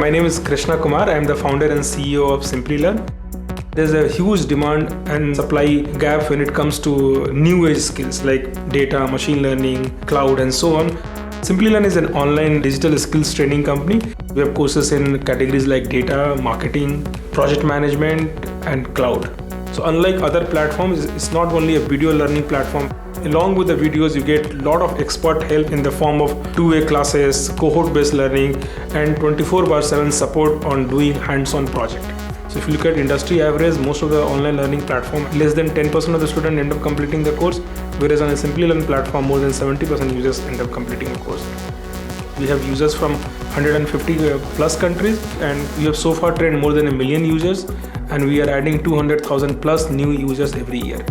My name is Krishna Kumar. I am the founder and CEO of Simplilearn. There's a huge demand and supply gap when it comes to new age skills like data, machine learning, cloud, and so on. Simplilearn is an online digital skills training company. We have courses in categories like data, marketing, project management, and cloud. So unlike other platforms, it's not only a video learning platform. Along with the videos, you get a lot of expert help in the form of two-way classes, cohort-based learning, and 24/7 support on doing hands-on project. So if you look at industry average, most of the online learning platform, less than 10% of the students end up completing the course, whereas on a Simplilearn platform, more than 70% users end up completing a course. We have users from 150 plus countries, and we have so far trained more than 1 million users, and we are adding 200,000 plus new users every year.